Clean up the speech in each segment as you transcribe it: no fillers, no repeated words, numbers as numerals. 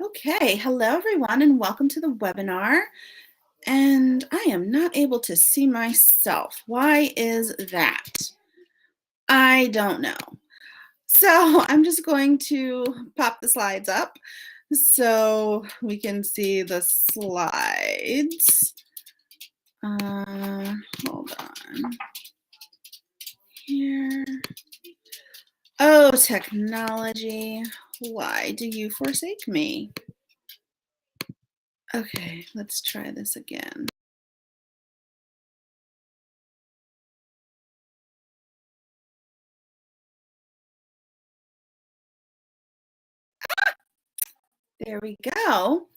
Okay, hello everyone and welcome to the webinar. And I am not able to see myself. Why is that? I don't know. So I'm just going to pop the slides up so we can see the slides. Hold on. Here. Oh, technology. Why do you forsake me? Okay, let's try this again. There we go. All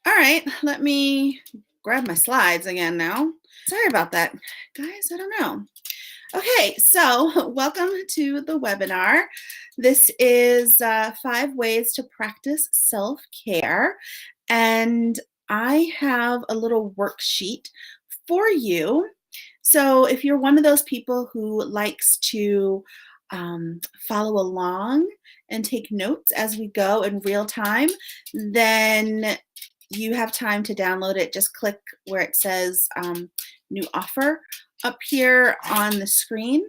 right, let me grab my slides again now. Sorry about that, guys, I don't know. Okay, so welcome to the webinar. This is 5 ways to practice self-care, and I have a little worksheet for you. So if you're one of those people who likes to follow along and take notes as we go in real time, then you have time to download it. Just click where it says new offer up here on the screen,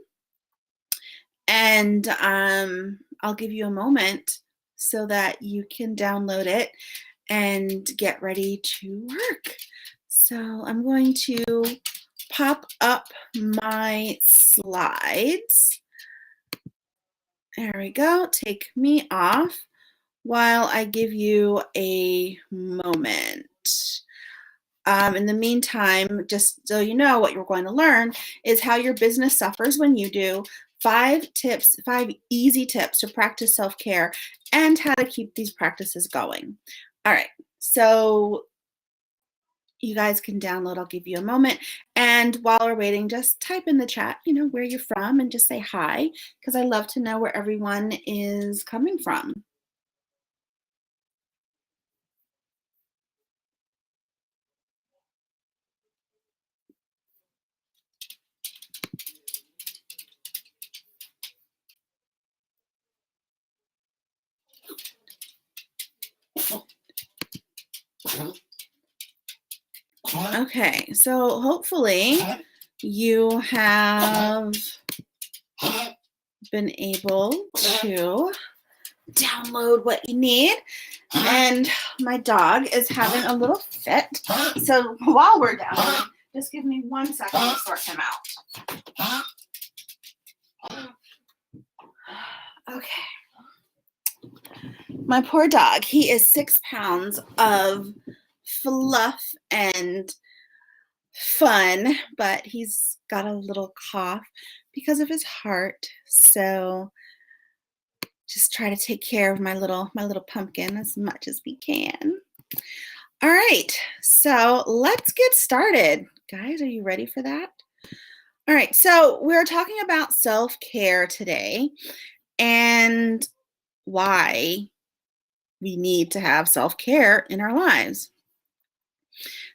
and I'll give you a moment so that you can download it and get ready to work. So I'm going to pop up my slides. There we go. Take me off while I give you a moment. In the meantime, just so you know, what you're going to learn is how your business suffers when you do. 5 tips, 5 easy tips to practice self-care and how to keep these practices going. All right, so you guys can download. I'll give you a moment. And while we're waiting, just type in the chat, where you're from and just say hi, because I love to know where everyone is coming from. Okay, so hopefully you have been able to download what you need. And my dog is having a little fit. So while we're downloading, just give me 1 second to sort him out. Okay. My poor dog, he is 6 pounds of fluff and fun, but he's got a little cough because of his heart. So just try to take care of my little pumpkin as much as we can. All right, so let's get started. Guys, are you ready for that? All right, so we're talking about self-care today and why we need to have self-care in our lives.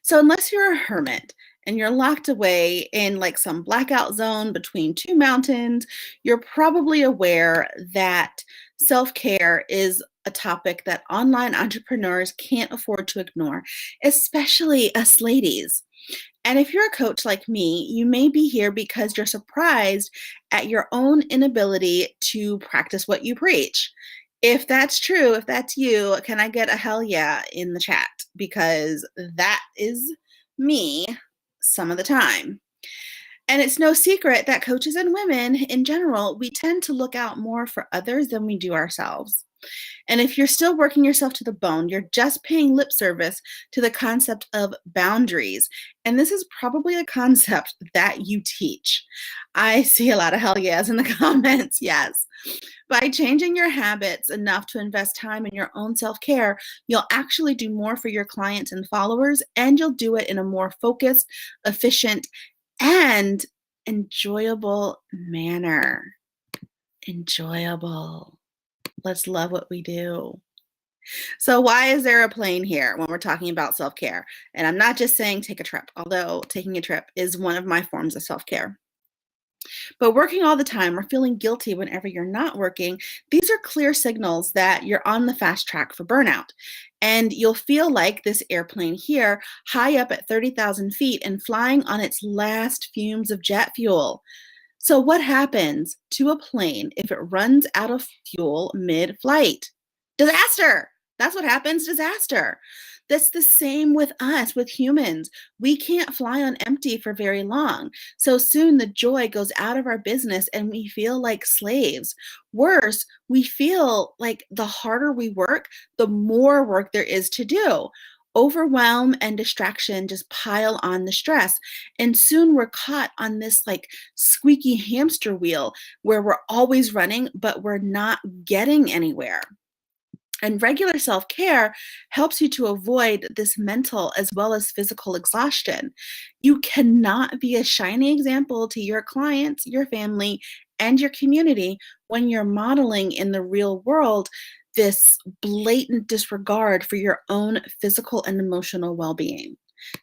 So unless you're a hermit and you're locked away in like some blackout zone between 2 mountains, you're probably aware that self-care is a topic that online entrepreneurs can't afford to ignore, especially us ladies. And if you're a coach like me, you may be here because you're surprised at your own inability to practice what you preach. If that's true, if that's you, can I get a hell yeah in the chat? Because that is me some of the time. And it's no secret that coaches and women in general, we tend to look out more for others than we do ourselves. And if you're still working yourself to the bone, you're just paying lip service to the concept of boundaries. And this is probably a concept that you teach. I see a lot of hell yes in the comments, yes. By changing your habits enough to invest time in your own self-care, you'll actually do more for your clients and followers, and you'll do it in a more focused, efficient, and enjoyable manner. Enjoyable. Let's love what we do. So why is there a plane here when we're talking about self-care? And I'm not just saying take a trip, although taking a trip is one of my forms of self-care. But working all the time or feeling guilty whenever you're not working, these are clear signals that you're on the fast track for burnout. And you'll feel like this airplane here, high up at 30,000 feet and flying on its last fumes of jet fuel. So, what happens to a plane if it runs out of fuel mid flight? Disaster. That's what happens, disaster. That's the same with us, with humans. We can't fly on empty for very long. So soon the joy goes out of our business and we feel like slaves. Worse, we feel like the harder we work, the more work there is to do. Overwhelm and distraction just pile on the stress. And soon we're caught on this like squeaky hamster wheel where we're always running, but we're not getting anywhere. And regular self care helps you to avoid this mental as well as physical exhaustion. You cannot be a shining example to your clients, your family, and your community when you're modeling in the real world this blatant disregard for your own physical and emotional well being.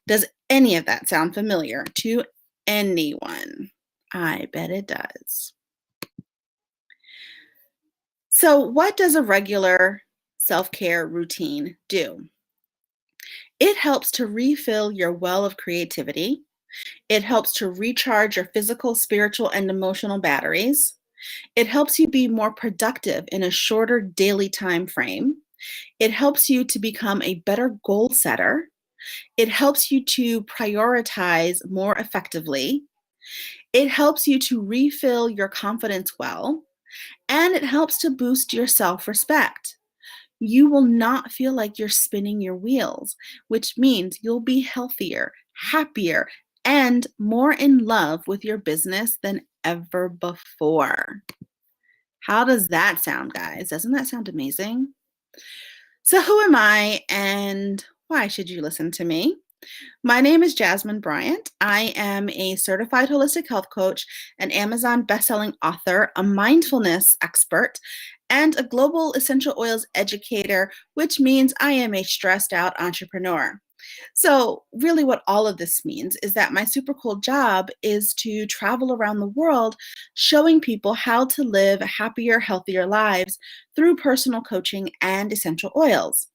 Does any of that sound familiar to anyone? I bet it does. So, what does a regular self care routine do? It helps to refill your well of creativity. It helps to recharge your physical, spiritual, and emotional batteries. It helps you be more productive in a shorter daily time frame. It helps you to become a better goal setter. It helps you to prioritize more effectively. It helps you to refill your confidence well. And it helps to boost your self respect. You will not feel like you're spinning your wheels, which means you'll be healthier, happier, and more in love with your business than ever before. How does that sound, guys? Doesn't that sound amazing? So, who am I and why should you listen to me? My name is Jasmine Bryant. I am a certified holistic health coach, an Amazon bestselling author, a mindfulness expert, and a global essential oils educator, which means I am a stressed out entrepreneur. So, really, what all of this means is that my super cool job is to travel around the world showing people how to live happier, healthier lives through personal coaching and essential oils.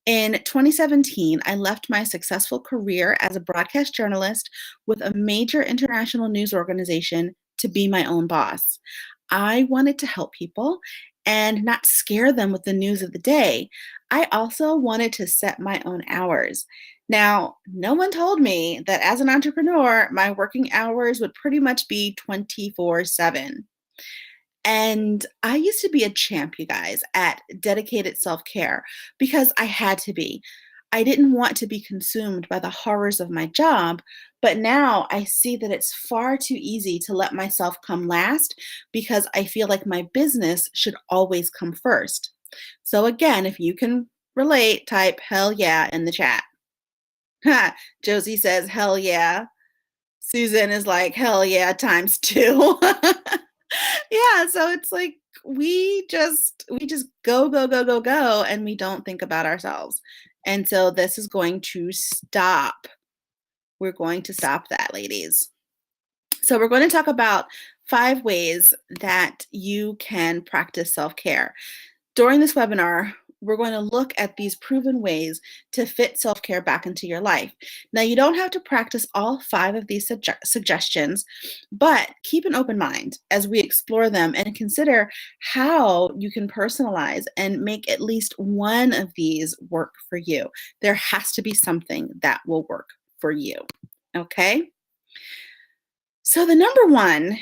In 2017, I left my successful career as a broadcast journalist with a major international news organization to be my own boss. I wanted to help people and not scare them with the news of the day. I also wanted to set my own hours. Now, no one told me that as an entrepreneur, my working hours would pretty much be 24/7. And I used to be a champ, you guys, at dedicated self care because I had to be. I didn't want to be consumed by the horrors of my job, but now I see that it's far too easy to let myself come last because I feel like my business should always come first. So, again, if you can relate, type hell yeah in the chat. Ha, Josie says hell yeah. Susan is like hell yeah times two. Yeah, so it's like we just go, go, go, go, go, and we don't think about ourselves. And so this is going to stop. We're going to stop that, ladies. So we're going to talk about 5 ways that you can practice self-care. During this webinar, we're going to look at these proven ways to fit self care back into your life. Now, you don't have to practice all 5 of these suggestions, but keep an open mind as we explore them and consider how you can personalize and make at least one of these work for you. There has to be something that will work for you. Okay? So, the number one,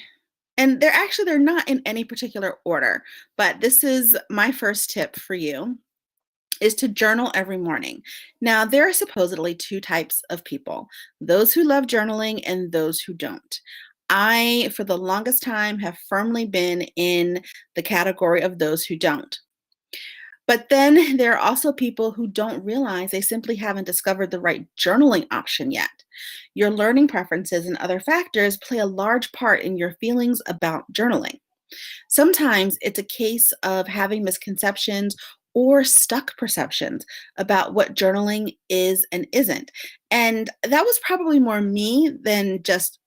and they're not in any particular order, but this is my first tip for you, is to journal every morning. Now, there are supposedly 2 types of people, those who love journaling and those who don't. I, for the longest time, have firmly been in the category of those who don't. But then there are also people who don't realize they simply haven't discovered the right journaling option yet. Your learning preferences and other factors play a large part in your feelings about journaling. Sometimes it's a case of having misconceptions or stuck perceptions about what journaling is and isn't. And that was probably more me than just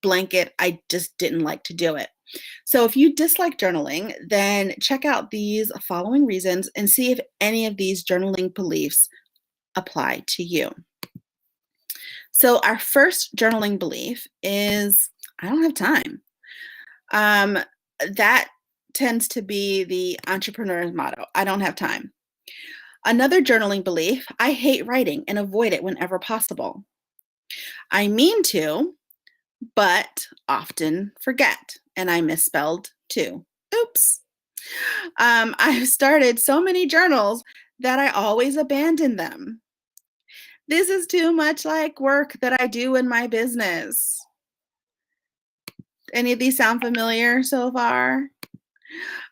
blanket, I just didn't like to do it. So if you dislike journaling, then check out these following reasons and see if any of these journaling beliefs apply to you. So our first journaling belief is I don't have time. Um, that tends to be the entrepreneur's motto. I don't have time. Another journaling belief, I hate writing and avoid it whenever possible. I mean to, but often forget, and I misspelled too. Oops. I've started so many journals that I always abandon them. This is too much like work that I do in my business. Any of these sound familiar so far?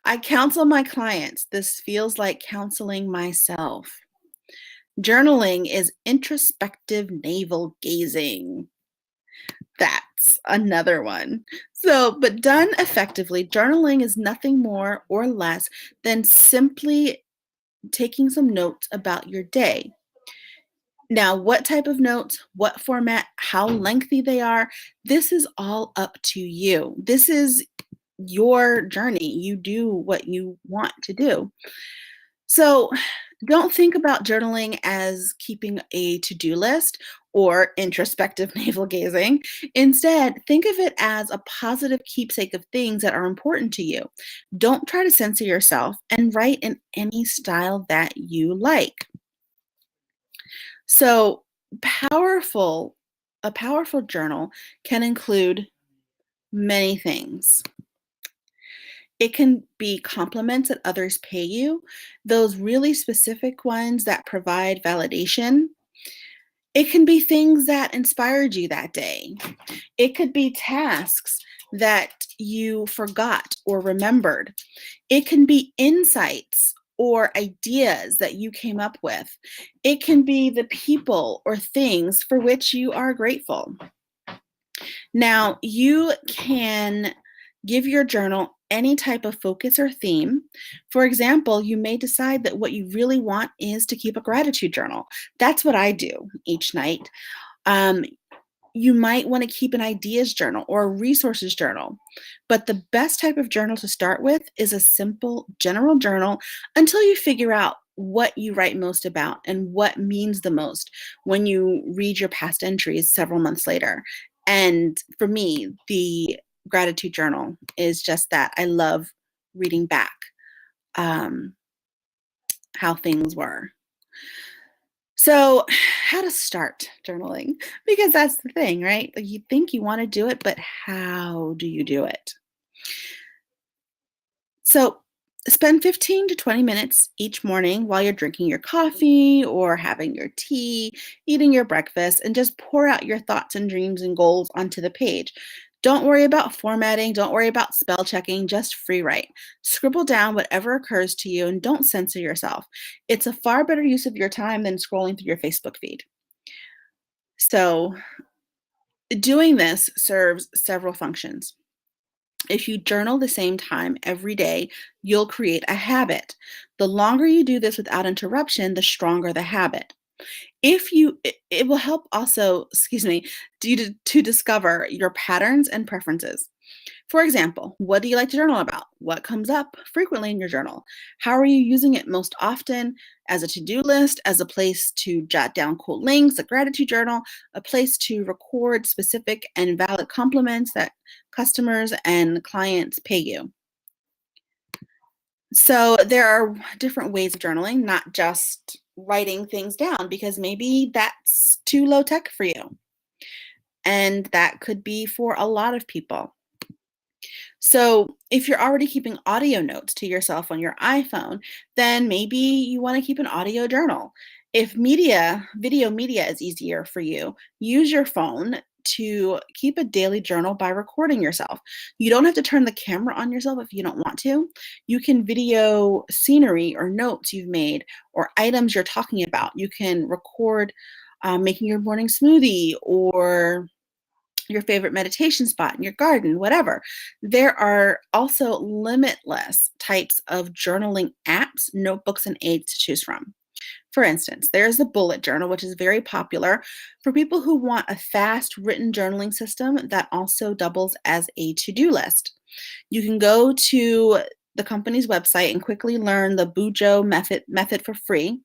I counsel my clients. This feels like counseling myself. Journaling is introspective navel gazing. That's another one. So, but done effectively, journaling is nothing more or less than simply taking some notes about your day. Now, what type of notes, what format, how lengthy they are, this is all up to you. This is your journey. You do what you want to do. So, don't think about journaling as keeping a to do list or introspective navel gazing. Instead, think of it as a positive keepsake of things that are important to you. Don't try to censor yourself and write in any style that you like. So, powerful, a powerful journal can include many things. It can be compliments that others pay you, those really specific ones that provide validation. It can be things that inspired you that day. It could be tasks that you forgot or remembered. It can be insights or ideas that you came up with. It can be the people or things for which you are grateful. Now, you can give your journal any type of focus or theme. For example, you may decide that what you really want is to keep a gratitude journal. That's what I do each night. Um, you might want to keep an ideas journal or a resources journal. But the best type of journal to start with is a simple general journal until you figure out what you write most about and what means the most when you read your past entries several months later. And for me, the gratitude journal is just that. I love reading back um, how things were. So, how to start journaling? Because that's the thing, right? Like you think you want to do it, but how do you do it? So, spend 15 to 20 minutes each morning while you're drinking your coffee or having your tea, eating your breakfast, and just pour out your thoughts and dreams and goals onto the page. Don't worry about formatting, don't worry about spell checking, just free write. Scribble down whatever occurs to you and don't censor yourself. It's a far better use of your time than scrolling through your Facebook feed. So, doing this serves several functions. If you journal the same time every day, you'll create a habit. The longer you do this without interruption, the stronger the habit. It will help also, excuse me, to discover your patterns and preferences. For example, what do you like to journal about? What comes up frequently in your journal? How are you using it most often? As a to do list, as a place to jot down cool links, a gratitude journal, a place to record specific and valid compliments that customers and clients pay you. So there are different ways of journaling, not just writing things down, because maybe that's too low tech for you. And that could be for a lot of people. So, if you're already keeping audio notes to yourself on your iPhone, then maybe you want to keep an audio journal. If video media is easier for you, use your phone to keep a daily journal by recording yourself. You don't have to turn the camera on yourself if you don't want to. You can video scenery or notes you've made or items you're talking about. You can record making your morning smoothie or your favorite meditation spot in your garden, whatever. There are also limitless types of journaling apps, notebooks, and aids to choose from. For instance, there's the bullet journal, which is very popular for people who want a fast written journaling system that also doubles as a to do list. You can go to the company's website and quickly learn the Bujo method for free.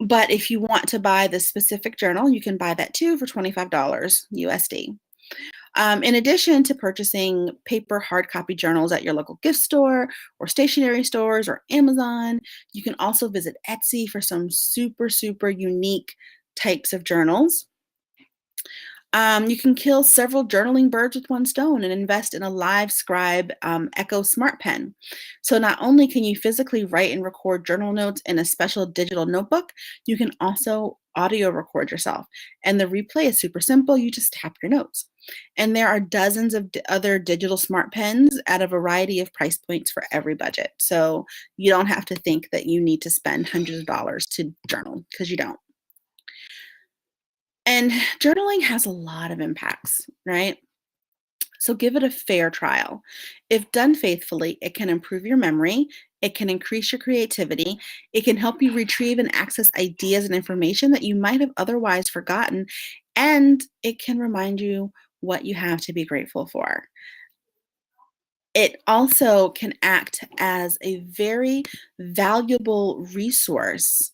But if you want to buy the specific journal, you can buy that too for $25 USD. In addition to purchasing paper hard copy journals at your local gift store or stationery stores or Amazon, you can also visit Etsy for some super, super unique types of journals. You can kill several journaling birds with one stone and invest in a Live Scribe Echo Smart Pen. So not only can you physically write and record journal notes in a special digital notebook, you can also audio record yourself. And the replay is super simple. You just tap your notes. And there are dozens of other digital smart pens at a variety of price points for every budget. So you don't have to think that you need to spend hundreds of dollars to journal, because you don't. And journaling has a lot of impacts, right? So give it a fair trial. If done faithfully, it can improve your memory, it can increase your creativity, it can help you retrieve and access ideas and information that you might have otherwise forgotten, and it can remind you what you have to be grateful for. It also can act as a very valuable resource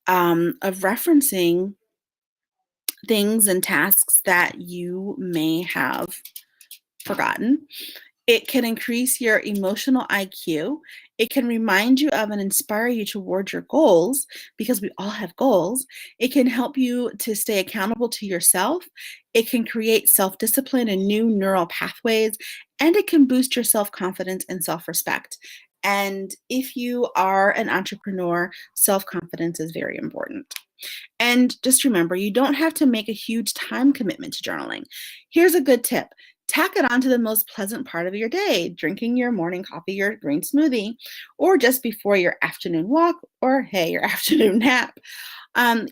of referencing things and tasks that you may have forgotten. It can increase your emotional IQ. It can remind you of and inspire you towards your goals, because we all have goals. It can help you to stay accountable to yourself. It can create self discipline and new neural pathways, and it can boost your self confidence and self respect. And if you are an entrepreneur, self confidence is very important. And just remember, you don't have to make a huge time commitment to journaling. Here's a good tip: tack it on to the most pleasant part of your day, drinking your morning coffee, your green smoothie, or just before your afternoon walk, or hey, your afternoon nap.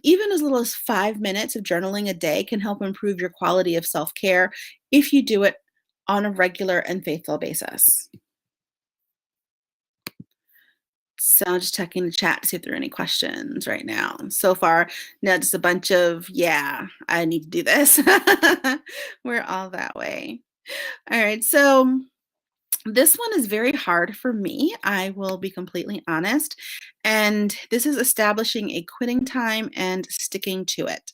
Even as little as 5 minutes of journaling a day can help improve your quality of self care if you do it on a regular and faithful basis. So just checking the chat to see if there are any questions right now. So far, no, just a bunch of, yeah, I need to do this. We're all that way. All right. So this one is very hard for me. I will be completely honest. And this is establishing a quitting time and sticking to it.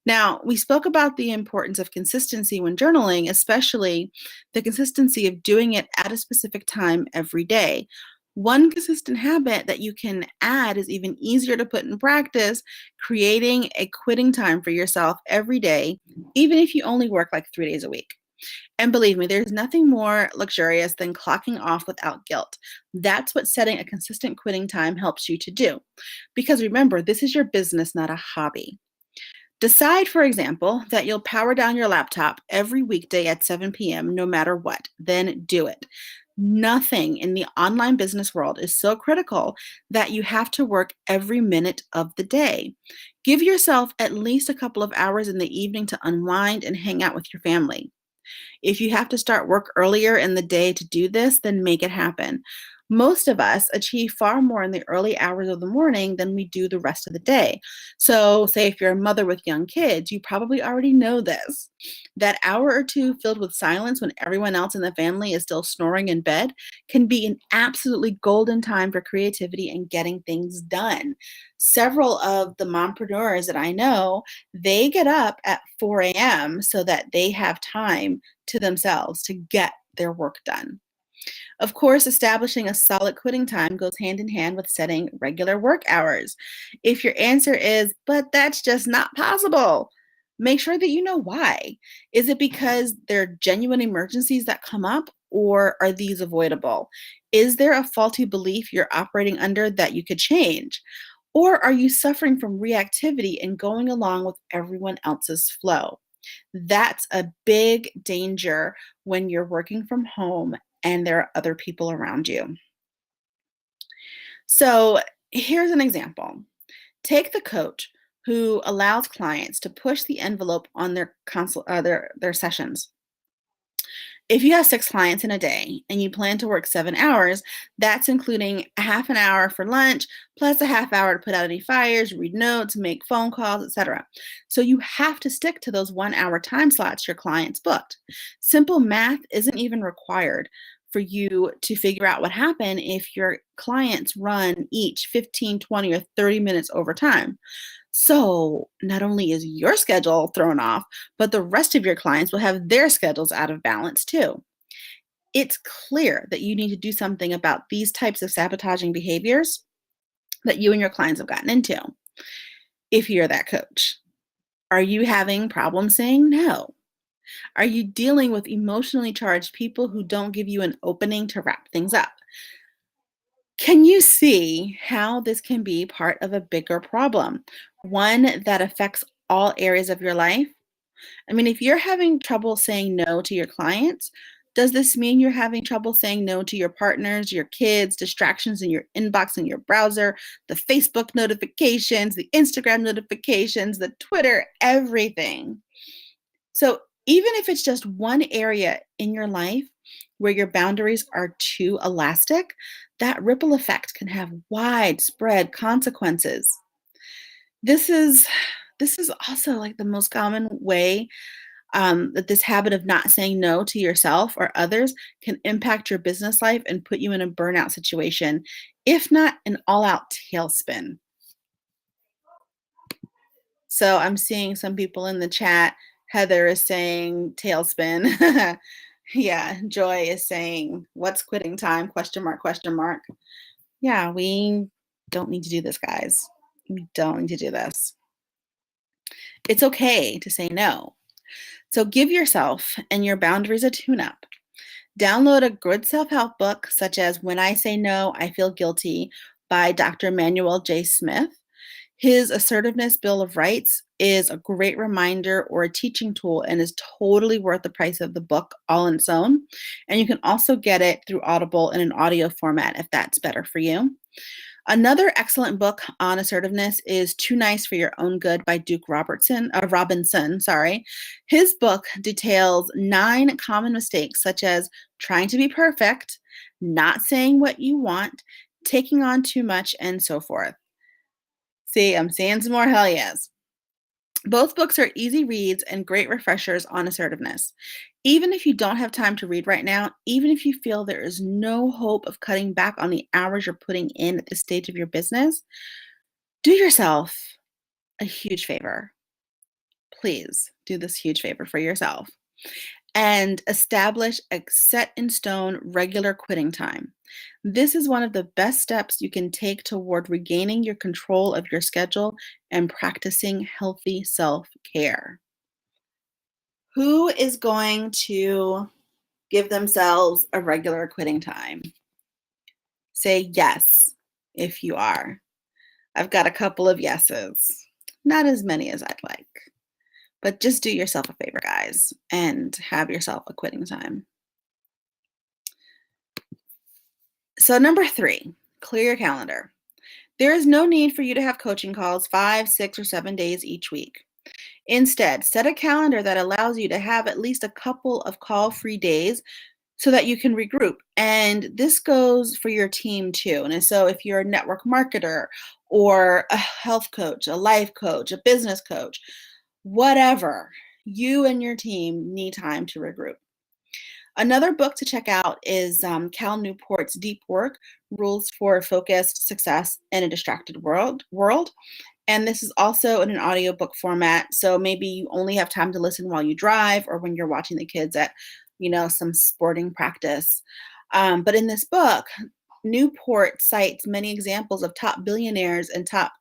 Now, we spoke about the importance of consistency when journaling, especially the consistency of doing it at a specific time every day. One consistent habit that you can add is even easier to put in practice: creating a quitting time for yourself every day, even if you only work like 3 days a week. And believe me, there's nothing more luxurious than clocking off without guilt. That's what setting a consistent quitting time helps you to do. Because remember, this is your business, not a hobby. Decide, for example, that you'll power down your laptop every weekday at 7 p.m., no matter what. Then do it. Nothing in the online business world is so critical that you have to work every minute of the day. Give yourself at least a couple of hours in the evening to unwind and hang out with your family. If you have to start work earlier in the day to do this, then make it happen. Most of us achieve far more in the early hours of the morning than we do the rest of the day. So, say if you're a mother with young kids, you probably already know this. That hour or two filled with silence when everyone else in the family is still snoring in bed can be an absolutely golden time for creativity and getting things done. Several of the mompreneurs that I know, they get up at 4 a.m. so that they have time to themselves to get their work done. Of course, establishing a solid quitting time goes hand in hand with setting regular work hours. If your answer is, but that's just not possible, make sure that you know why. Is it because there are genuine emergencies that come up, or are these avoidable? Is there a faulty belief you're operating under that you could change? Or are you suffering from reactivity and going along with everyone else's flow? That's a big danger when you're working from home and there are other people around you. So here's an example. Take the coach who allows clients to push the envelope on their consult their sessions. If you have 6 clients in a day and you plan to work 7 hours, that's including a half an hour for lunch, plus a half hour to put out any fires, read notes, make phone calls, etc. So you have to stick to those 1-hour time slots your clients booked. Simple math isn't even required for you to figure out what happened if your clients run each 15, 20, or 30 minutes over time. So not only is your schedule thrown off, but the rest of your clients will have their schedules out of balance too. It's clear that you need to do something about these types of sabotaging behaviors that you and your clients have gotten into. If you're that coach, are you having problems saying no? Are you dealing with emotionally charged people who don't give you an opening to wrap things up? Can you see how this can be part of a bigger problem, one that affects all areas of your life? I mean, if you're having trouble saying no to your clients, does this mean you're having trouble saying no to your partners, your kids, distractions in your inbox and your browser, the Facebook notifications, the Instagram notifications, the Twitter, everything? So, even if it's just one area in your life where your boundaries are too elastic, that ripple effect can have widespread consequences. This is this is also like the most common way that this habit of not saying no to yourself or others can impact your business life and put you in a burnout situation, if not an all-out tailspin. So I'm seeing some people in the chat. Heather is saying tailspin. Yeah, Joy is saying, "What's quitting time?" Question mark, question mark. Yeah, we don't need to do this, guys. We don't need to do this. It's okay to say no. So give yourself and your boundaries a tune up. Download a good self help book, such as When I Say No, I Feel Guilty by Dr. Manuel J. Smith. His Assertiveness Bill of Rights is a great reminder or a teaching tool and is totally worth the price of the book all on its own. And you can also get it through Audible in an audio format if that's better for you. Another excellent book on assertiveness is Too Nice for Your Own Good by Duke Robinson. Sorry. His book details 9 common mistakes, such as trying to be perfect, not saying what you want, taking on too much, and so forth. See, I'm saying some more hell yes. Both books are easy reads and great refreshers on assertiveness. Even if you don't have time to read right now, even if you feel there is no hope of cutting back on the hours you're putting in at this stage of your business, do yourself a huge favor. Please do this huge favor for yourself and establish a set in stone regular quitting time. This is one of the best steps you can take toward regaining your control of your schedule and practicing healthy self care. Who is going to give themselves a regular quitting time? Say yes if you are. I've got a couple of yeses, not as many as I'd like, but just do yourself a favor, guys, and have yourself a quitting time. So, number 3, clear your calendar. There is no need for you to have coaching calls 5, 6, or 7 days each week. Instead, set a calendar that allows you to have at least a couple of call-free days so that you can regroup. And this goes for your team too. And so if you're a network marketer or a health coach, a life coach, a business coach, whatever, you and your team need time to regroup. Another book to check out is Cal Newport's Deep Work: Rules for Focused Success in a Distracted World. And this is also in an audiobook format. So maybe you only have time to listen while you drive or when you're watching the kids at, some sporting practice. But in this book, Newport cites many examples of top billionaires and top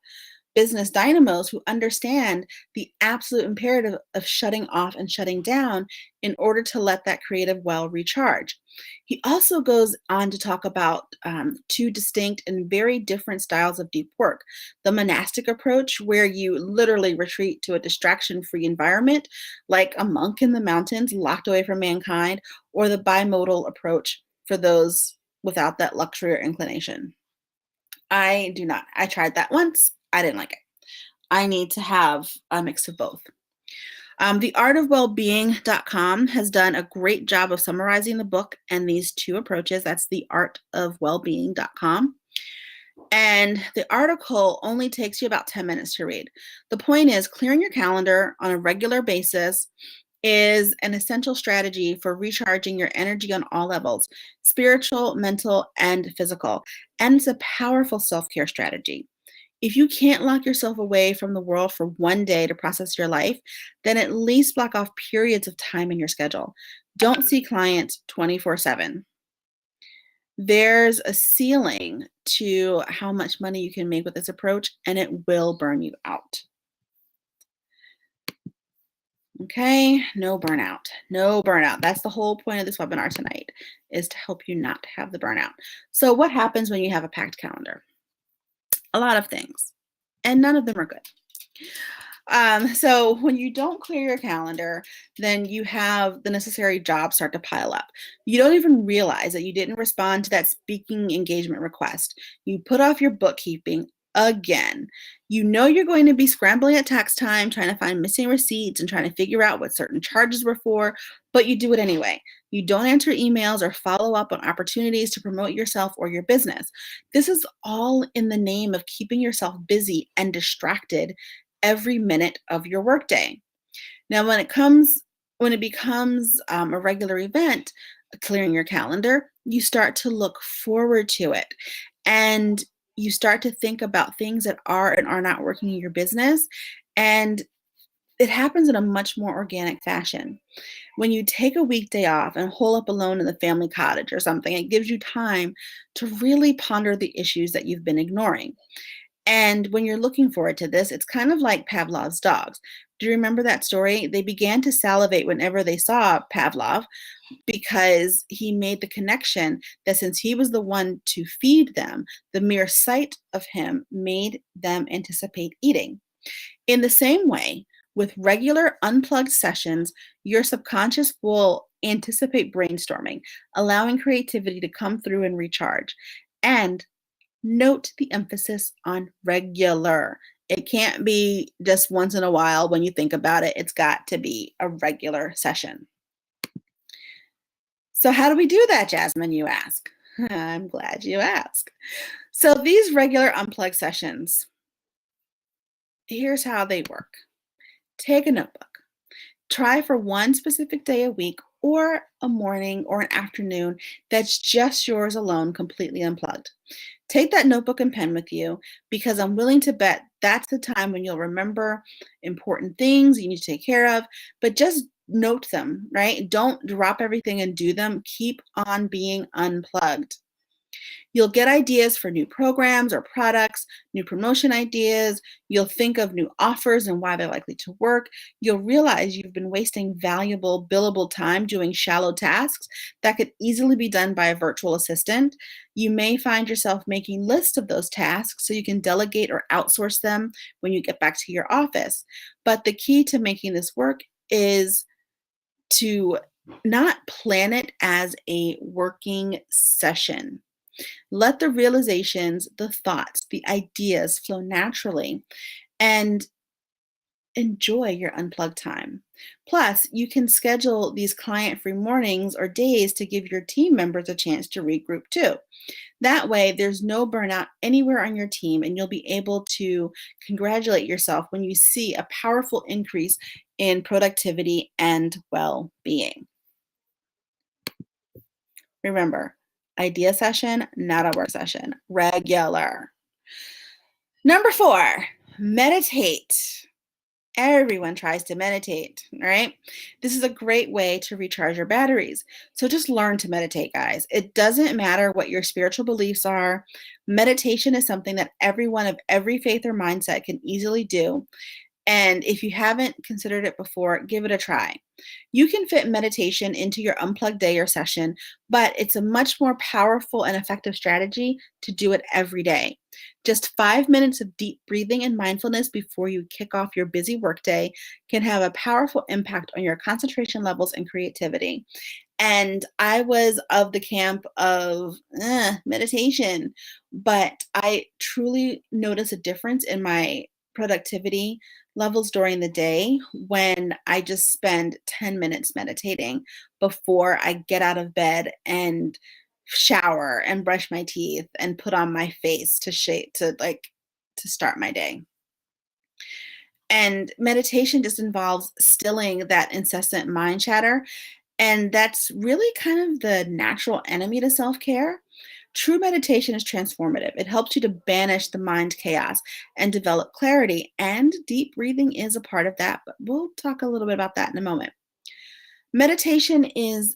business dynamos who understand the absolute imperative of shutting off and shutting down in order to let that creative well recharge. He also goes on to talk about 2 distinct and very different styles of deep work: the monastic approach, where you literally retreat to a distraction free environment, like a monk in the mountains locked away from mankind, or the bimodal approach for those without that luxury or inclination. I do not. I tried that once. I didn't like it. I need to have a mix of both. Theartofwellbeing.com has done a great job of summarizing the book and these two approaches. That's theartofwellbeing.com. And the article only takes you about 10 minutes to read. The point is, clearing your calendar on a regular basis is an essential strategy for recharging your energy on all levels, spiritual, mental, and physical. And it's a powerful self-care strategy. If you can't lock yourself away from the world for one day to process your life, then at least block off periods of time in your schedule. Don't see clients 24/7. There's a ceiling to how much money you can make with this approach, and it will burn you out. Okay, no burnout. No burnout. That's the whole point of this webinar tonight, is to help you not have the burnout. So what happens when you have a packed calendar? A lot of things, and none of them are good. So when you don't clear your calendar, then you have the necessary jobs start to pile up. You don't even realize that you didn't respond to that speaking engagement request. You put off your bookkeeping again. You know you're going to be scrambling at tax time, trying to find missing receipts and trying to figure out what certain charges were for, but you do it anyway. You don't answer emails or follow up on opportunities to promote yourself or your business. This is all in the name of keeping yourself busy and distracted every minute of your workday. Now, when it becomes a regular event, clearing your calendar, you start to look forward to it, and you start to think about things that are and are not working in your business, and it happens in a much more organic fashion. When you take a weekday off and hole up alone in the family cottage or something, it gives you time to really ponder the issues that you've been ignoring. And when you're looking forward to this, it's kind of like Pavlov's dogs. Do you remember that story? They began to salivate whenever they saw Pavlov because he made the connection that since he was the one to feed them, the mere sight of him made them anticipate eating. In the same way, with regular unplugged sessions, your subconscious will anticipate brainstorming, allowing creativity to come through and recharge. And note the emphasis on regular. It can't be just once in a while when you think about it. It's got to be a regular session. So how do we do that, Jasmine, you ask? I'm glad you asked. So these regular unplugged sessions, here's how they work. Take a notebook. Try for one specific day a week or a morning or an afternoon that's just yours alone, completely unplugged. Take that notebook and pen with you, because I'm willing to bet that's the time when you'll remember important things you need to take care of, but just note them, right? Don't drop everything and do them. Keep on being unplugged. You'll get ideas for new programs or products, new promotion ideas. You'll think of new offers and why they're likely to work. You'll realize you've been wasting valuable billable time doing shallow tasks that could easily be done by a virtual assistant. You may find yourself making lists of those tasks so you can delegate or outsource them when you get back to your office. But the key to making this work is to not plan it as a working session. Let the realizations, the thoughts, the ideas flow naturally, and enjoy your unplugged time. Plus, you can schedule these client-free mornings or days to give your team members a chance to regroup too. That way, there's no burnout anywhere on your team, and you'll be able to congratulate yourself when you see a powerful increase in productivity and well-being. Remember, idea session, not a work session. Regular. Number 4, meditate. Everyone tries to meditate, right? This is a great way to recharge your batteries. So just learn to meditate, guys. It doesn't matter what your spiritual beliefs are. Meditation is something that everyone of every faith or mindset can easily do. And if you haven't considered it before, give it a try. You can fit meditation into your unplugged day or session, but it's a much more powerful and effective strategy to do it every day. Just 5 minutes of deep breathing and mindfulness before you kick off your busy workday can have a powerful impact on your concentration levels and creativity. And I was of the camp of meditation, but I truly noticed a difference in my productivity levels during the day when I just spend 10 minutes meditating before I get out of bed and shower and brush my teeth and put on my face to to start my day. And meditation just involves stilling that incessant mind chatter. And that's really kind of the natural enemy to self care. True meditation is transformative. It helps you to banish the mind chaos and develop clarity. And deep breathing is a part of that. But we'll talk a little bit about that in a moment. Meditation is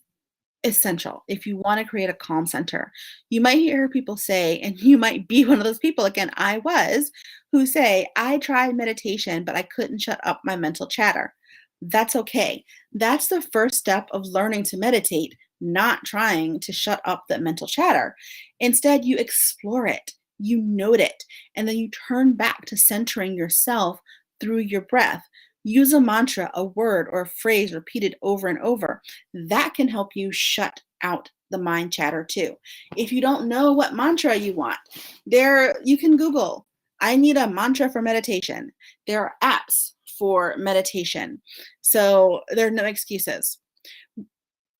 essential if you want to create a calm center. You might hear people say, and you might be one of those people, again, I was, who say, I tried meditation, but I couldn't shut up my mental chatter. That's okay. That's the first step of learning to meditate, not trying to shut up that mental chatter. Instead, you explore it, you note it, and then you turn back to centering yourself through your breath. Use a mantra, a word, or a phrase repeated over and over. That can help you shut out the mind chatter too. If you don't know what mantra you want, you can Google, I need a mantra for meditation. There are apps for meditation. So there are no excuses.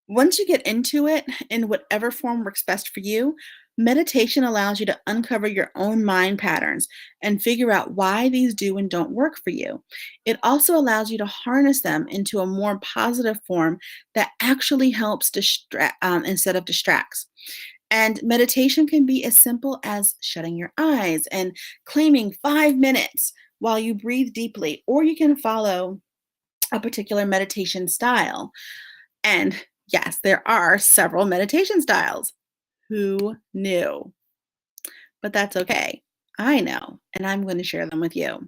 Once you get into it in whatever form works best for you, meditation allows you to uncover your own mind patterns and figure out why these do and don't work for you. It also allows you to harness them into a more positive form that actually helps instead of distracts. And meditation can be as simple as shutting your eyes and claiming 5 minutes while you breathe deeply, or you can follow a particular meditation style. And yes, there are several meditation styles. Who knew? But that's okay. I know, and I'm going to share them with you.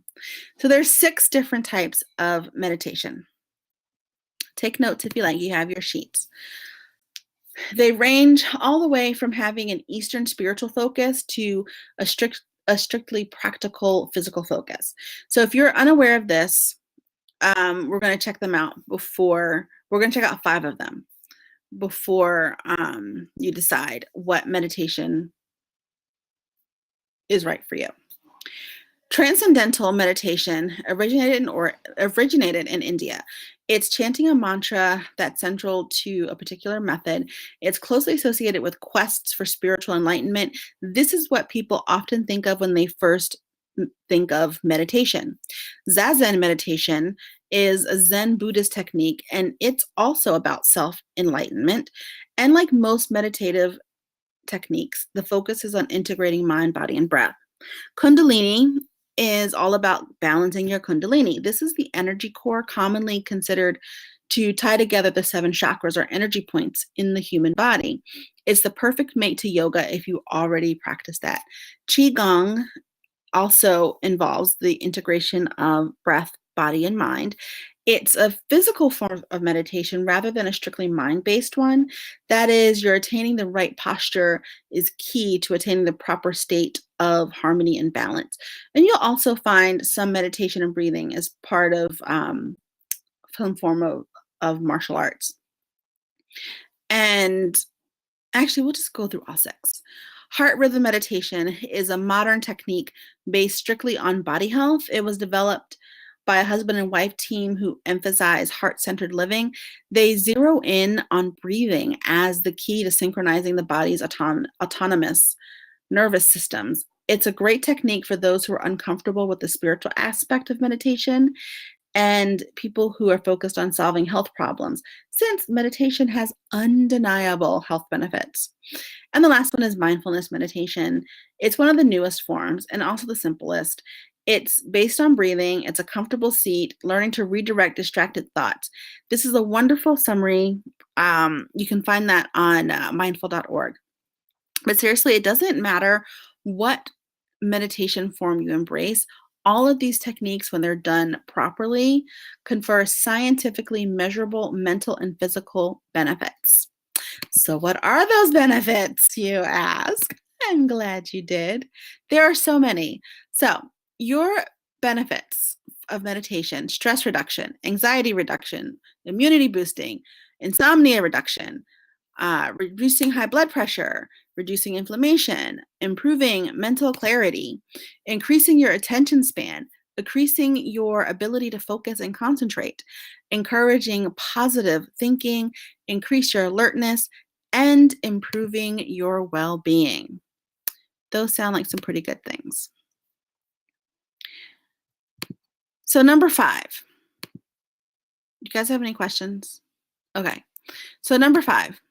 So there's 6 different types of meditation. Take notes if you like. You have your sheets. They range all the way from having an Eastern spiritual focus to a strictly practical physical focus. So if you're unaware of this, we're going to check them out before. We're going to check out 5 of them before you decide what meditation is right for you. Transcendental meditation originated in India. It's chanting a mantra that's central to a particular method. It's closely associated with quests for spiritual enlightenment. This is what people often think of when they first think of meditation. Zazen meditation is a Zen Buddhist technique, and it's also about self-enlightenment. And like most meditative techniques, the focus is on integrating mind, body, and breath. Kundalini is all about balancing your Kundalini. This is the energy core commonly considered to tie together the 7 chakras or energy points in the human body. It's the perfect mate to yoga if you already practice that. Qigong also involves the integration of breath, body, and mind. It's a physical form of meditation rather than a strictly mind-based one. That is, you're attaining the right posture is key to attaining the proper state of harmony and balance. And you'll also find some meditation and breathing as part of some form of martial arts. And actually, we'll just go through all 6. Heart rhythm meditation is a modern technique based strictly on body health. It was developed by a husband and wife team who emphasize heart-centered living. They zero in on breathing as the key to synchronizing the body's autonomous nervous systems. It's a great technique for those who are uncomfortable with the spiritual aspect of meditation and people who are focused on solving health problems, since meditation has undeniable health benefits. And the last one is mindfulness meditation. It's one of the newest forms and also the simplest. It's based on breathing. It's a comfortable seat, learning to redirect distracted thoughts. This is a wonderful summary. You can find that on mindful.org. But seriously, it doesn't matter what meditation form you embrace. All of these techniques, when they're done properly, confer scientifically measurable mental and physical benefits. So what are those benefits, you ask? I'm glad you did. There are so many. So your benefits of meditation: stress reduction, anxiety reduction, immunity boosting, insomnia reduction, reducing high blood pressure, reducing inflammation, improving mental clarity, increasing your attention span, increasing your ability to focus and concentrate, encouraging positive thinking, increase your alertness, and improving your well-being. Those sound like some pretty good things. So number 5. You guys have any questions? Okay. So number 5.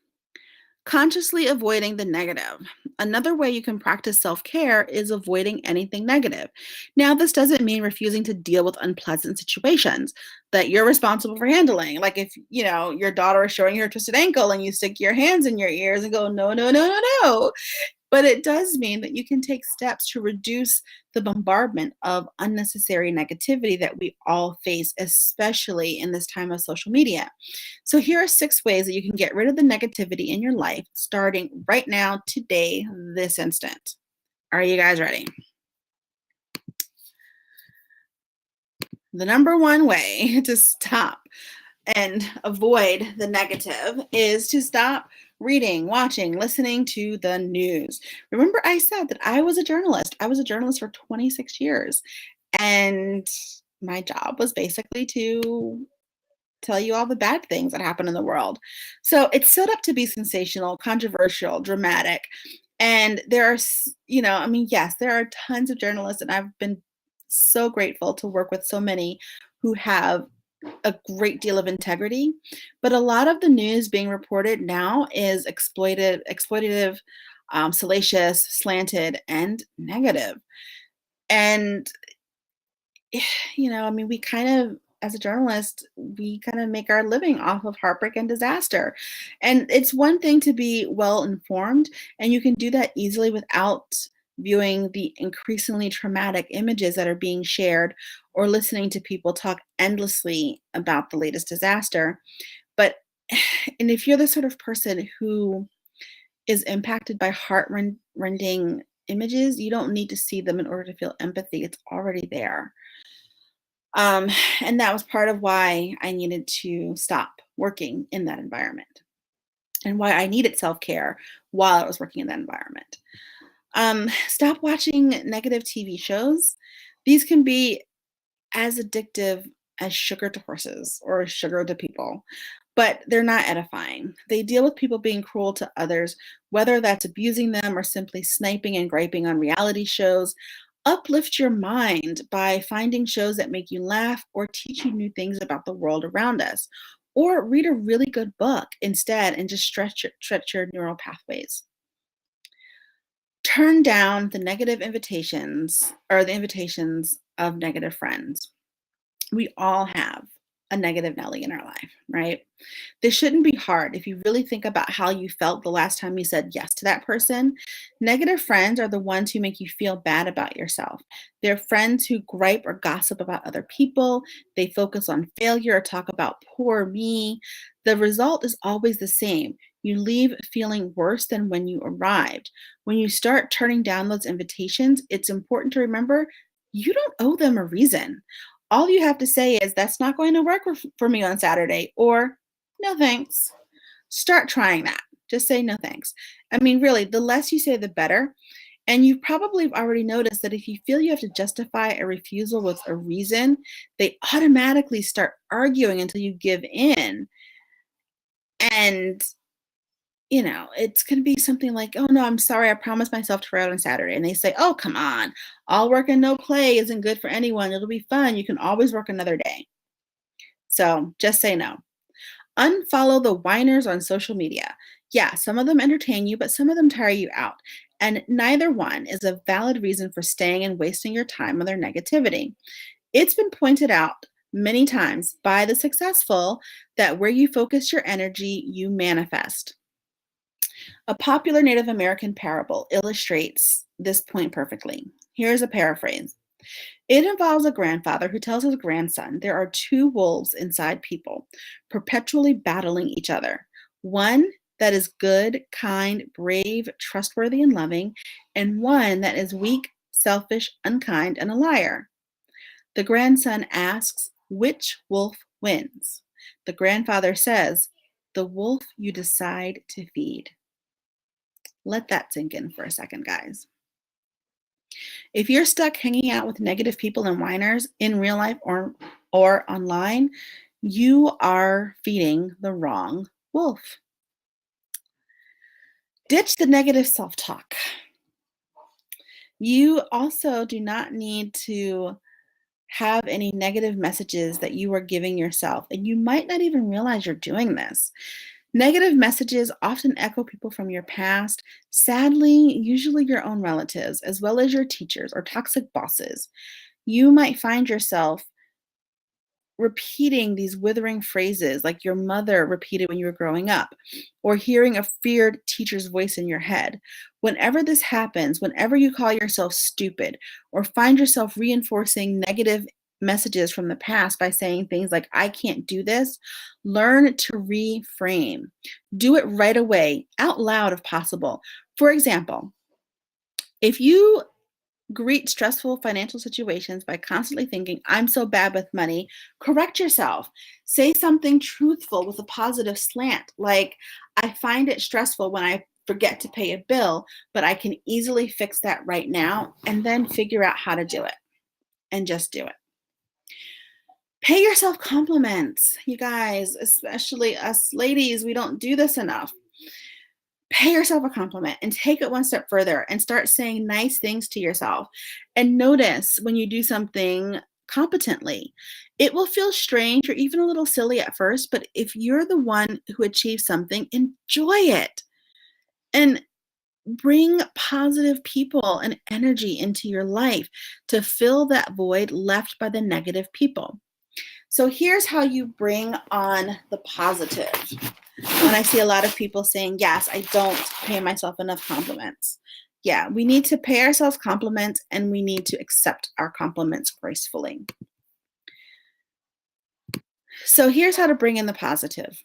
Consciously avoiding the negative. Another way you can practice self-care is avoiding anything negative. Now, this doesn't mean refusing to deal with unpleasant situations that you're responsible for handling. Like if, your daughter is showing her twisted ankle and you stick your hands in your ears and go, no, no, no, no, no. But it does mean that you can take steps to reduce the bombardment of unnecessary negativity that we all face, especially in this time of social media. So, here are 6 ways that you can get rid of the negativity in your life starting right now, today, this instant. Are you guys ready? The number one way to stop and avoid the negative is to stop reading, watching, listening to the news. Remember, I said that I was a journalist. I was a journalist for 26 years, and my job was basically to tell you all the bad things that happen in the world. So it's set up to be sensational, controversial, dramatic. And there are, yes, there are tons of journalists, and I've been so grateful to work with so many who have a great deal of integrity, but a lot of the news being reported now is exploitative, salacious, slanted, and negative. And we kind of, as a journalist, we kind of make our living off of heartbreak and disaster. And it's one thing to be well informed, and you can do that easily without viewing the increasingly traumatic images that are being shared or listening to people talk endlessly about the latest disaster. But, and if you're the sort of person who is impacted by heart-rending images, you don't need to see them in order to feel empathy. It's already there. And that was part of why I needed to stop working in that environment and why I needed self-care while I was working in that environment. Stop watching negative TV shows. These can be as addictive as sugar to horses or sugar to people, but they're not edifying. They deal with people being cruel to others, whether that's abusing them or simply sniping and griping on reality shows. Uplift your mind by finding shows that make you laugh or teach you new things about the world around us. Or read a really good book instead and just stretch your neural pathways. Turn down the negative invitations or the invitations of negative friends. We all have a negative Nelly in our life, right? This shouldn't be hard. If you really think about how you felt the last time you said yes to that person, negative friends are the ones who make you feel bad about yourself. They're friends who gripe or gossip about other people. They focus on failure or talk about poor me. The result is always the same. You leave feeling worse than when you arrived. When you start turning down those invitations, it's important to remember you don't owe them a reason. All you have to say is, that's not going to work for me on Saturday, or no thanks. Start trying that. Just say no thanks. I mean, really, the less you say, the better. And you probably already noticed that if you feel you have to justify a refusal with a reason, they automatically start arguing until you give in. And it's going to be something like, oh no, I'm sorry, I promised myself to ride on Saturday. And they say, oh, come on, all work and no play isn't good for anyone. It'll be fun. You can always work another day. So just say no. Unfollow the whiners on social media. Yeah, some of them entertain you, but some of them tire you out. And neither one is a valid reason for staying and wasting your time on their negativity. It's been pointed out many times by the successful that where you focus your energy, you manifest. A popular Native American parable illustrates this point perfectly. Here's a paraphrase. It involves a grandfather who tells his grandson there are 2 wolves inside people, perpetually battling each other. One that is good, kind, brave, trustworthy, and loving, and one that is weak, selfish, unkind, and a liar. The grandson asks, which wolf wins? The grandfather says, the wolf you decide to feed. Let that sink in for a second, guys. If you're stuck hanging out with negative people and whiners in real life or online, you are feeding the wrong wolf. Ditch the negative self-talk. You also do not need to have any negative messages that you are giving yourself, and you might not even realize you're doing this. Negative messages often echo people from your past, sadly, usually your own relatives, as well as your teachers or toxic bosses. You might find yourself repeating these withering phrases like your mother repeated when you were growing up, or hearing a feared teacher's voice in your head. Whenever this happens, whenever you call yourself stupid or find yourself reinforcing negative messages from the past by saying things like, I can't do this, learn to reframe. Do it right away, out loud if possible. For example, if you greet stressful financial situations by constantly thinking, I'm so bad with money, correct yourself. Say something truthful with a positive slant, like, I find it stressful when I forget to pay a bill, but I can easily fix that right now, and then figure out how to do it and just do it. Pay yourself compliments, you guys, especially us ladies, we don't do this enough. Pay yourself a compliment and take it one step further and start saying nice things to yourself. And notice when you do something competently. It will feel strange or even a little silly at first, but if you're the one who achieves something, enjoy it and bring positive people and energy into your life to fill that void left by the negative people. So here's how you bring on the positive. When I see a lot of people saying, yes, I don't pay myself enough compliments. Yeah, we need to pay ourselves compliments and we need to accept our compliments gracefully. So here's how to bring in the positive.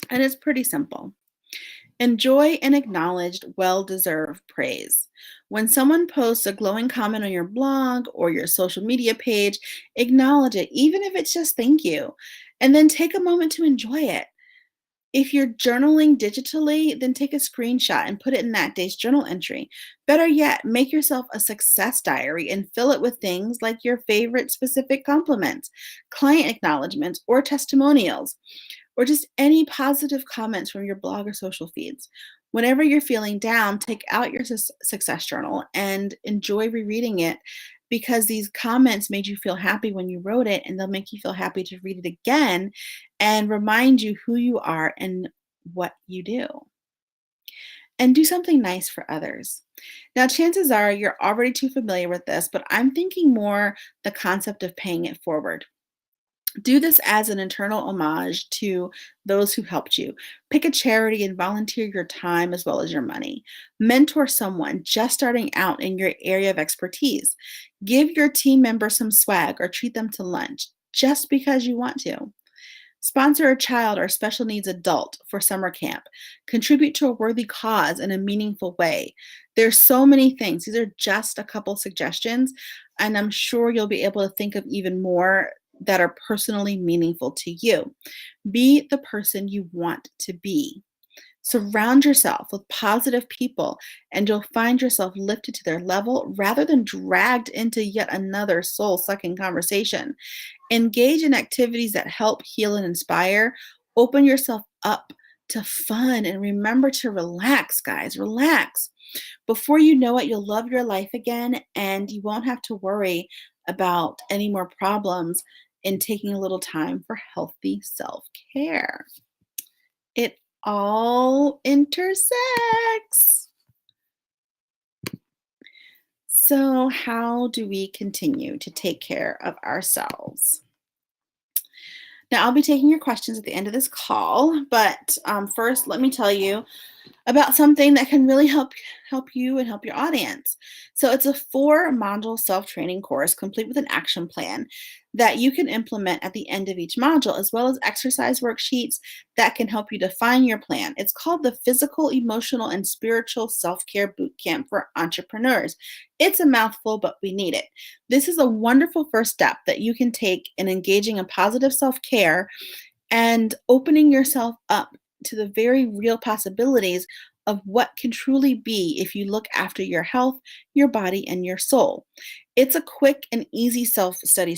And it's pretty simple. Enjoy and acknowledge well-deserved praise. When someone posts a glowing comment on your blog or your social media page, acknowledge it, even if it's just thank you, and then take a moment to enjoy it. If you're journaling digitally, then take a screenshot and put it in that day's journal entry. Better yet, make yourself a success diary and fill it with things like your favorite specific compliments, client acknowledgments, or testimonials, or just any positive comments from your blog or social feeds. Whenever you're feeling down, take out your success journal and enjoy rereading it, because these comments made you feel happy when you wrote it, and they'll make you feel happy to read it again and remind you who you are and what you do. And do something nice for others. Now, chances are you're already too familiar with this, but I'm thinking more the concept of paying it forward. Do this as an internal homage to those who helped you. Pick a charity and volunteer your time as well as your money. Mentor someone just starting out in your area of expertise. Give your team members some swag or treat them to lunch just because you want to. Sponsor a child or special needs adult for summer camp. Contribute to a worthy cause in a meaningful way. There's so many things. These are just a couple suggestions, and I'm sure you'll be able to think of even more that are personally meaningful to you. Be the person you want to be. Surround yourself with positive people, and you'll find yourself lifted to their level rather than dragged into yet another soul-sucking conversation. Engage in activities that help heal and inspire. Open yourself up to fun, and remember to relax, guys. Relax. Before you know it, you'll love your life again, and you won't have to worry about any more problems in taking a little time for healthy self-care. It all intersects. So how do we continue to take care of ourselves? Now, I'll be taking your questions at the end of this call, but first, let me tell you about something that can really help you and help your audience. So it's a 4-module self-training course complete with an action plan that you can implement at the end of each module, as well as exercise worksheets that can help you define your plan. It's called the Physical, Emotional, and Spiritual Self-Care Bootcamp for Entrepreneurs. It's a mouthful, but we need it. This is a wonderful first step that you can take in engaging in positive self-care and opening yourself up to the very real possibilities of what can truly be if you look after your health, your body, and your soul. It's a quick and easy self-study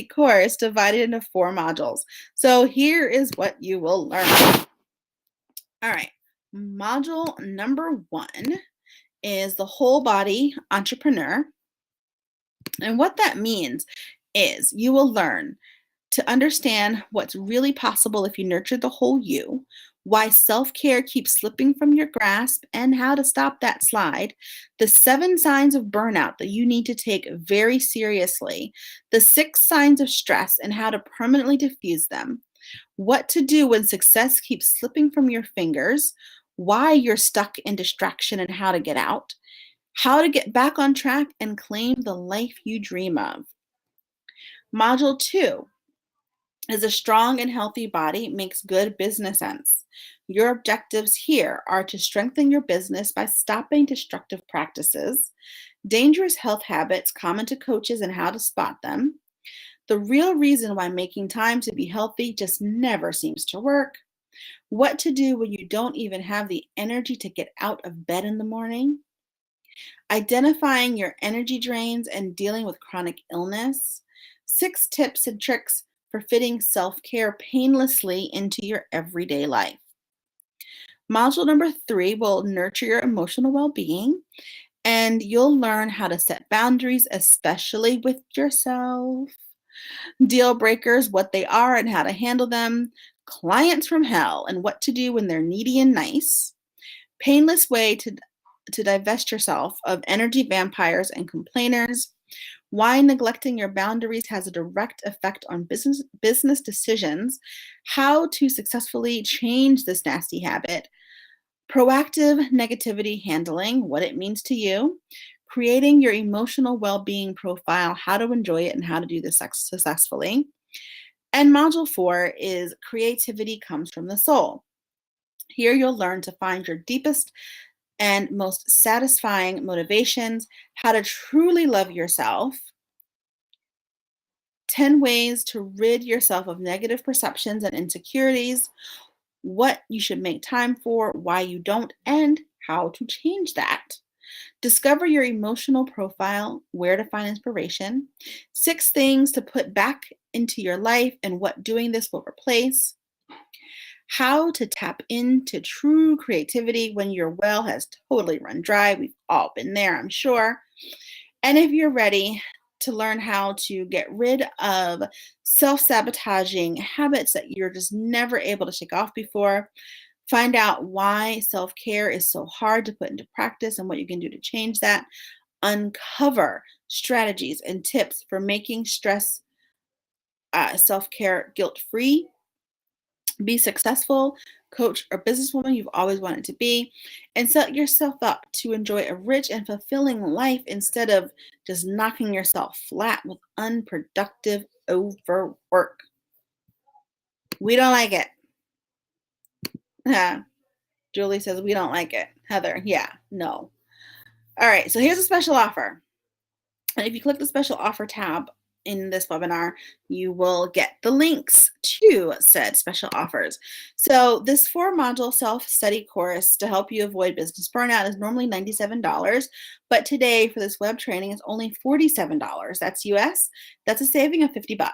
course divided into 4 modules. So here is what you will learn. All right. Module number 1 is the whole body entrepreneur. And what that means is you will learn to understand what's really possible if you nurture the whole you, why self care keeps slipping from your grasp, and how to stop that slide, the 7 signs of burnout that you need to take very seriously, the 6 signs of stress and how to permanently diffuse them, what to do when success keeps slipping from your fingers, why you're stuck in distraction and how to get out, how to get back on track and claim the life you dream of. Module 2 is a strong and healthy body makes good business sense. Your objectives here are to strengthen your business by stopping destructive practices, dangerous health habits common to coaches and how to spot them, the real reason why making time to be healthy just never seems to work, what to do when you don't even have the energy to get out of bed in the morning, identifying your energy drains and dealing with chronic illness, 6 tips and tricks for fitting self-care painlessly into your everyday life. Module number 3 will nurture your emotional well-being, and you'll learn how to set boundaries, especially with yourself, deal breakers, what they are and how to handle them, clients from hell and what to do when they're needy and nice, painless way to divest yourself of energy vampires and complainers, why neglecting your boundaries has a direct effect on business decisions, how to successfully change this nasty habit, proactive negativity handling, what it means to you, creating your emotional well-being profile, how to enjoy it and how to do this successfully. And module 4 is creativity comes from the soul. Here you'll learn to find your deepest and most satisfying motivations, how to truly love yourself, 10 ways to rid yourself of negative perceptions and insecurities, what you should make time for, why you don't, and how to change that. Discover your emotional profile, where to find inspiration, 6 things to put back into your life and what doing this will replace, how to tap into true creativity when your well has totally run dry. We've all been there, I'm sure. And if you're ready to learn how to get rid of self-sabotaging habits that you're just never able to shake off before, find out why self-care is so hard to put into practice and what you can do to change that, uncover strategies and tips for making self-care guilt-free, be successful coach or businesswoman you've always wanted to be, and set yourself up to enjoy a rich and fulfilling life instead of just knocking yourself flat with unproductive overwork. We don't like it. Julie says we don't like it. Heather, yeah, no. All right, so here's a special offer. And if you click the special offer tab in this webinar, you will get the links to said special offers. So this 4-module self-study course to help you avoid business burnout is normally $97, but today for this web training it's only $47. That's US. That's a saving of $50.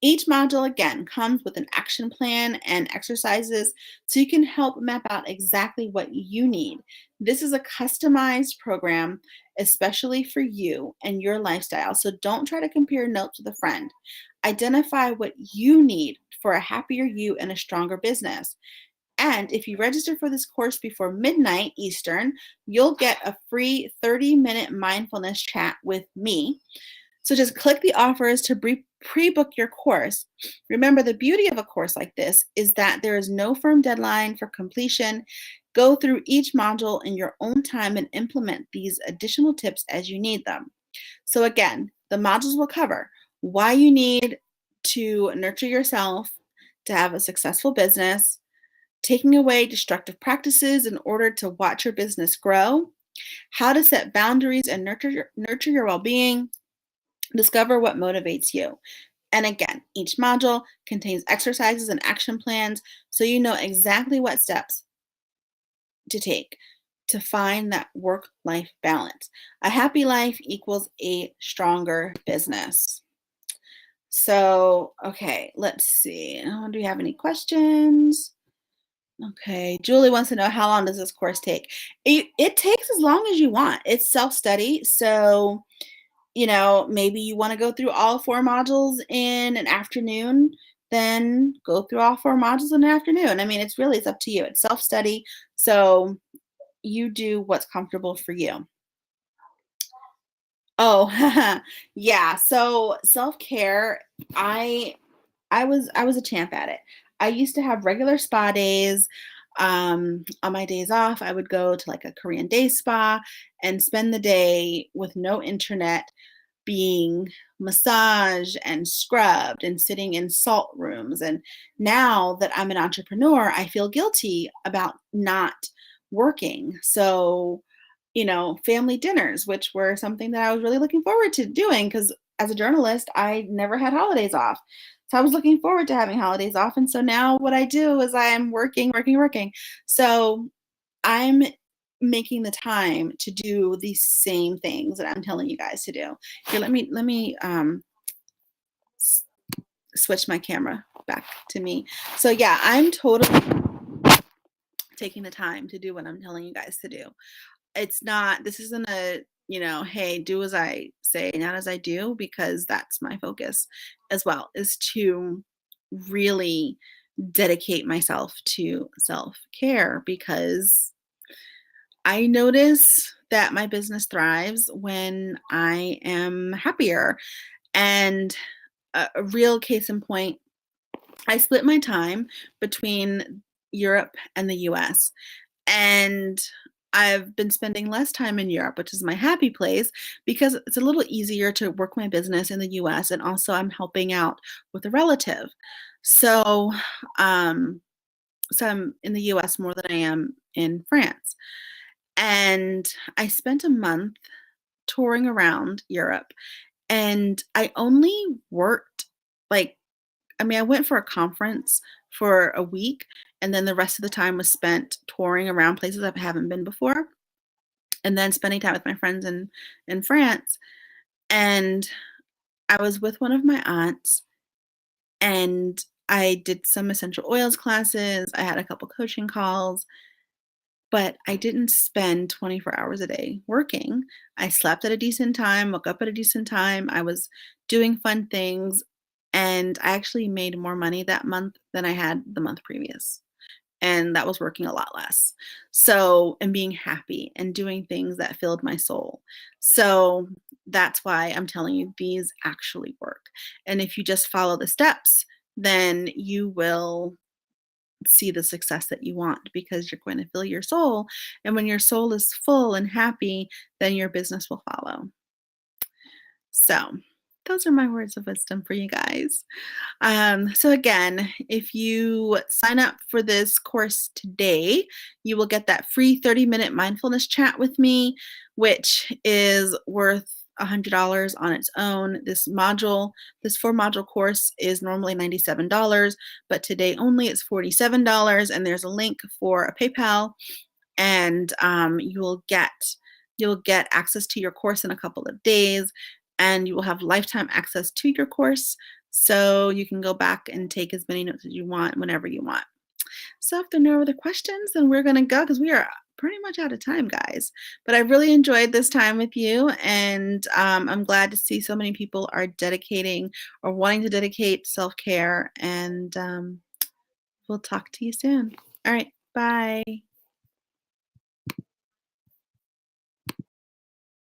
Each module, again, comes with an action plan and exercises so you can help map out exactly what you need. This is a customized program, especially for you and your lifestyle. So don't try to compare notes with a friend. Identify what you need for a happier you and a stronger business. And if you register for this course before midnight Eastern, you'll get a free 30-minute mindfulness chat with me. So just click the offers to pre-book your course. Remember, the beauty of a course like this is that there is no firm deadline for completion. Go through each module in your own time and implement these additional tips as you need them. So again, the modules will cover why you need to nurture yourself to have a successful business, taking away destructive practices in order to watch your business grow, how to set boundaries and nurture your well-being, discover what motivates you. And again, each module contains exercises and action plans so you know exactly what steps to take to find that work life balance. A happy life equals a stronger business. So, okay, let's see. Do we have any questions? Okay, Julie wants to know, how long does this course take? It takes as long as you want. It's self-study. So, maybe you want to go through all 4 modules in an afternoon, then go through all 4 modules in an afternoon. I mean, it's up to you. It's self-study. So you do what's comfortable for you. Oh, yeah. So self-care, I I was a champ at it. I used to have regular spa days. On my days off, I would go to like a Korean day spa and spend the day with no internet, being massaged and scrubbed and sitting in salt rooms. And now that I'm an entrepreneur, I feel guilty about not working. So, family dinners, which were something that I was really looking forward to doing because as a journalist, I never had holidays off. So I was looking forward to having holidays off. And so now what I do is I'm working, working, working. So I'm making the time to do these same things that I'm telling you guys to do. Here, let me switch my camera back to me. So yeah, I'm totally taking the time to do what I'm telling you guys to do. This isn't a, hey, do as I say, not as I do, because that's my focus as well, is to really dedicate myself to self-care because I notice that my business thrives when I am happier. And a real case in point, I split my time between Europe and the US. And I've been spending less time in Europe, which is my happy place, because it's a little easier to work my business in the US. And also, I'm helping out with a relative. So, um, so I'm in the US more than I am in France. And I spent a month touring around Europe, and I only worked like, I went for a conference for a week, and then the rest of the time was spent touring around places I haven't been before, and then spending time with my friends in France. And I was with one of my aunts, and I did some essential oils classes. I had a couple coaching calls, but I didn't spend 24 hours a day working. I slept at a decent time, woke up at a decent time. I was doing fun things, and I actually made more money that month than I had the month previous. And that was working a lot less. So, and being happy and doing things that filled my soul. So, that's why I'm telling you these actually work. And if you just follow the steps, then you will see the success that you want because you're going to fill your soul. And when your soul is full and happy, then your business will follow. So, those are my words of wisdom for you guys. So again, if you sign up for this course today, you will get that free 30-minute mindfulness chat with me, which is worth $100 on its own. This 4-module course is normally $97, but today only it's $47, and there's a link for a PayPal, and you'll get access to your course in a couple of days, and you will have lifetime access to your course, so you can go back and take as many notes as you want whenever you want. So if there are no other questions, then we're going to go because we are pretty much out of time, guys. But I really enjoyed this time with you, and I'm glad to see so many people are dedicating or wanting to dedicate self-care, and we'll talk to you soon. All right, bye.